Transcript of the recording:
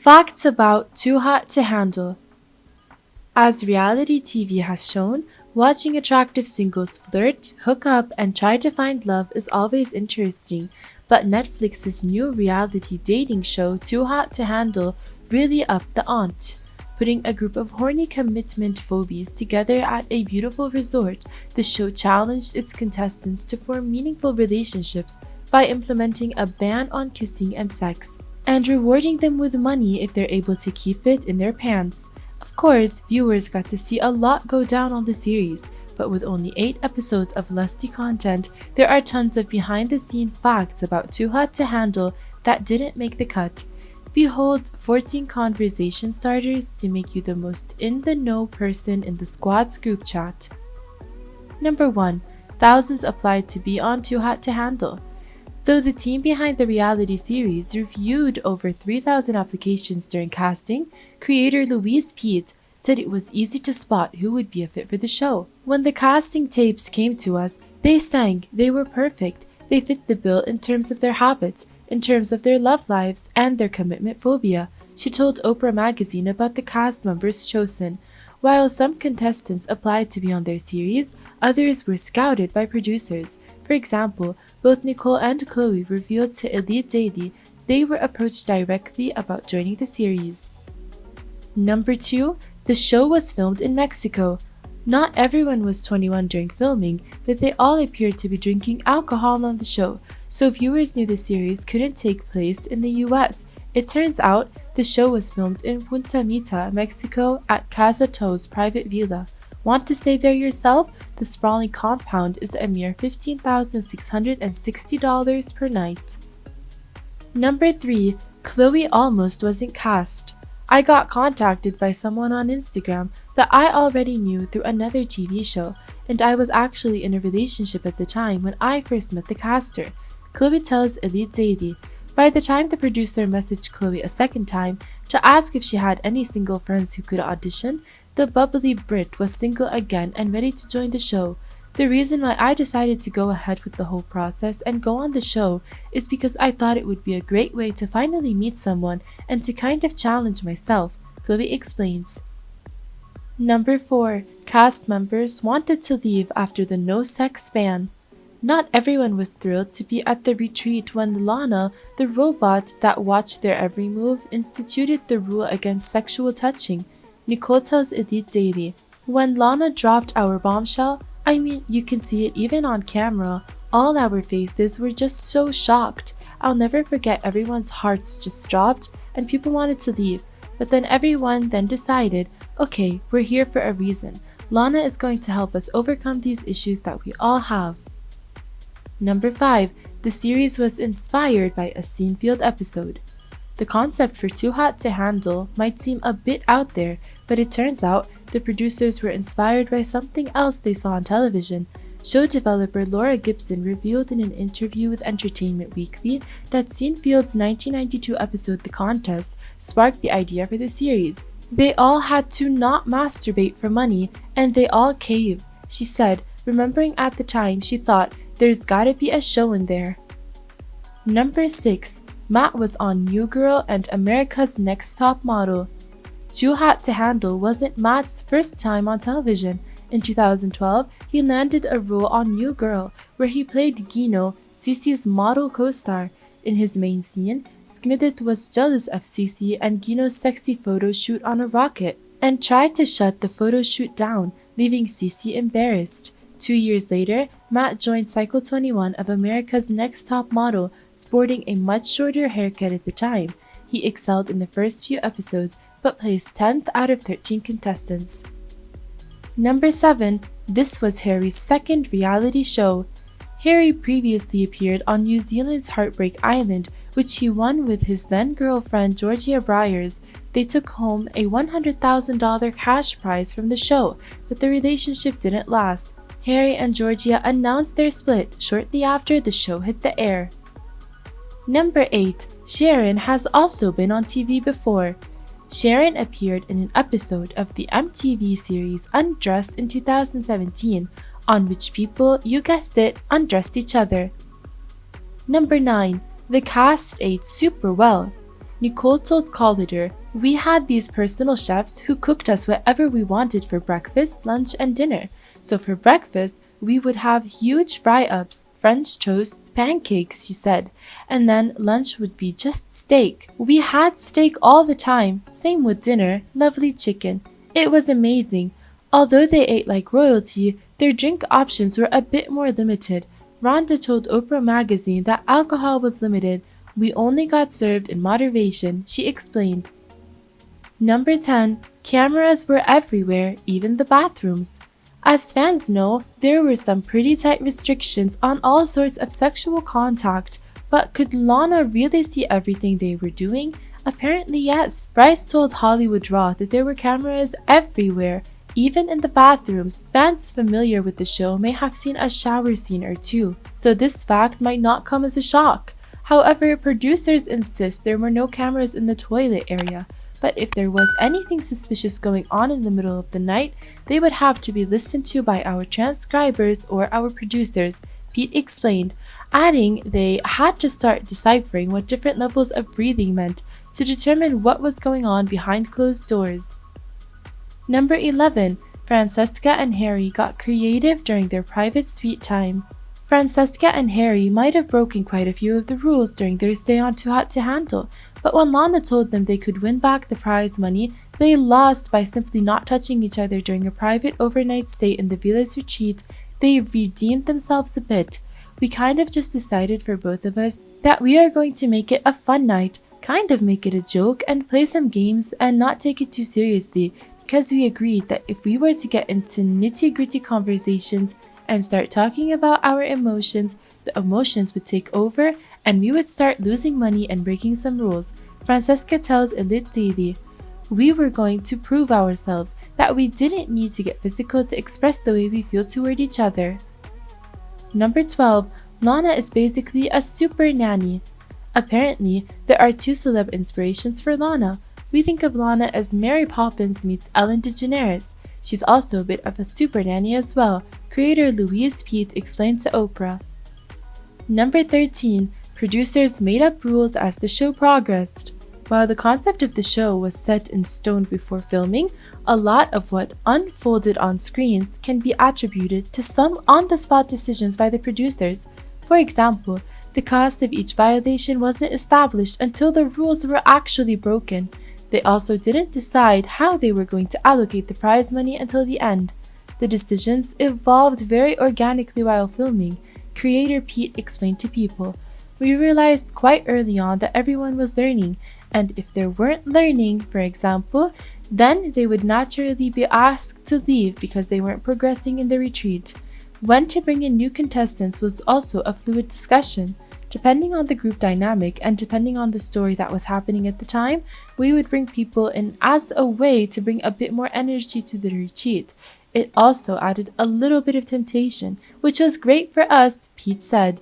Facts about Too Hot to Handle. As reality TV has shown, watching attractive singles flirt, hook up, and try to find love is always interesting, but Netflix's new reality dating show Too Hot to Handle really upped the ante. Putting a group of horny commitment-phobes together at a beautiful resort, the show challenged its contestants to form meaningful relationships by implementing a ban on kissing and sex, and rewarding them with money if they're able to keep it in their pants. Of course, viewers got to see a lot go down on the series, but with only 8 episodes of lusty content, there are tons of behind-the-scenes facts about Too Hot to Handle that didn't make the cut. Behold 14 conversation starters to make you the most in-the-know person in the squad's group chat. Number 1. Thousands applied to be on Too Hot to Handle. Though the team behind the reality series reviewed over 3,000 applications during casting, creator Louise Pete said it was easy to spot who would be a fit for the show. When the casting tapes came to us, they sang they were perfect. They fit the bill in terms of their habits, in terms of their love lives, and their commitment phobia, she told Oprah magazine about the cast members chosen. While some contestants applied to be on their series, others were scouted by producers. For example, both Nicole and Chloe revealed to Elite Daily they were approached directly about joining the series. Number 2. The show was filmed in Mexico. Not everyone was 21 during filming, but they all appeared to be drinking alcohol on the show, so viewers knew the series couldn't take place in the US. It turns out, the show was filmed in Punta Mita, Mexico at Casa To's private villa. Want to stay there yourself? The sprawling compound is a mere $15,660 per night. Number 3. Chloe almost wasn't cast. I got contacted by someone on Instagram that I already knew through another TV show, and I was actually in a relationship at the time when I first met the caster, Chloe tells Elite Daily. By the time the producer messaged Chloe a second time to ask if she had any single friends who could audition, the bubbly Brit was single again and ready to join the show. The reason why I decided to go ahead with the whole process and go on the show is because I thought it would be a great way to finally meet someone and to kind of challenge myself, Chloe explains. Number 4. Cast members wanted to leave after the no-sex ban. Not everyone was thrilled to be at the retreat when Lana, the robot that watched their every move, instituted the rule against sexual touching. Nicole tells Elite Daily, "When Lana dropped our bombshell, I mean, you can see it even on camera, all our faces were just so shocked. I'll never forget everyone's hearts just dropped and people wanted to leave. But then everyone then decided, okay, we're here for a reason. Lana is going to help us overcome these issues that we all have." Number 5. The series was inspired by a scene-filled episode. The concept for Too Hot to Handle might seem a bit out there, but it turns out the producers were inspired by something else they saw on television. Show developer Laura Gibson revealed in an interview with Entertainment Weekly that Seinfeld's 1992 episode The Contest sparked the idea for the series. They all had to not masturbate for money, and they all caved, she said, remembering at the time she thought, there's gotta be a show in there. Number 6. Matt was on New Girl and America's Next Top Model. Too Hot to Handle wasn't Matt's first time on television. In 2012, he landed a role on New Girl, where he played Gino, Cece's model co-star. In his main scene, Schmidt was jealous of Cece and Gino's sexy photo shoot on a rocket, and tried to shut the photo shoot down, leaving Cece embarrassed. 2 years later, Matt joined Cycle 21 of America's Next Top Model, sporting a much shorter haircut at the time. He excelled in the first few episodes, but placed 10th out of 13 contestants. Number 7. This was Harry's second reality show. Harry previously appeared on New Zealand's Heartbreak Island, which he won with his then-girlfriend Georgia Briers. They took home a $100,000 cash prize from the show, but the relationship didn't last. Harry and Georgia announced their split shortly after the show hit the air. Number 8. Sharon has also been on TV before. Sharon appeared in an episode of the MTV series Undressed in 2017, on which people, you guessed it, undressed each other. Number 9. The cast ate super well. Nicole told Collider, "We had these personal chefs who cooked us whatever we wanted for breakfast, lunch, and dinner. So for breakfast, we would have huge fry-ups, French toast, pancakes," she said. "And then lunch would be just steak. We had steak all the time. Same with dinner, lovely chicken. It was amazing. Although they ate like royalty, their drink options were a bit more limited. Rhonda told Oprah magazine that alcohol was limited. We only got served in moderation," she explained. Number 10. Cameras were everywhere, even the bathrooms. As fans know, there were some pretty tight restrictions on all sorts of sexual contact, but could Lana really see everything they were doing? Apparently yes. Bryce told Hollywood Raw that there were cameras everywhere, even in the bathrooms. Fans familiar with the show may have seen a shower scene or two, so this fact might not come as a shock. However, producers insist there were no cameras in the toilet area, but if there was anything suspicious going on in the middle of the night, they would have to be listened to by our transcribers or our producers, Pete explained, adding they had to start deciphering what different levels of breathing meant to determine what was going on behind closed doors. Number 11. Francesca and Harry got creative during their private suite time. Francesca and Harry might have broken quite a few of the rules during their stay on Too Hot to Handle, but when Lana told them they could win back the prize money, they lost by simply not touching each other during a private overnight stay in the Villa's retreat. They redeemed themselves a bit. "We kind of just decided for both of us that we are going to make it a fun night, kind of make it a joke and play some games and not take it too seriously, because we agreed that if we were to get into nitty-gritty conversations and start talking about our emotions, the emotions would take over and we would start losing money and breaking some rules." Francesca tells Elite Daily, "We were going to prove ourselves that we didn't need to get physical to express the way we feel toward each other." Number 12. Lana is basically a super nanny. Apparently, there are two celeb inspirations for Lana. We think of Lana as Mary Poppins meets Ellen DeGeneres. She's also a bit of a super nanny as well, creator Louise Pete explained to Oprah. Number 13. Producers made up rules as the show progressed. While the concept of the show was set in stone before filming, a lot of what unfolded on screens can be attributed to some on-the-spot decisions by the producers. For example, the cost of each violation wasn't established until the rules were actually broken. They also didn't decide how they were going to allocate the prize money until the end. The decisions evolved very organically while filming, creator Pete explained to People. "We realized quite early on that everyone was learning, and if they weren't learning, for example, then they would naturally be asked to leave because they weren't progressing in the retreat. When to bring in new contestants was also a fluid discussion. Depending on the group dynamic and depending on the story that was happening at the time, we would bring people in as a way to bring a bit more energy to the retreat. It also added a little bit of temptation, which was great for us," Pete said.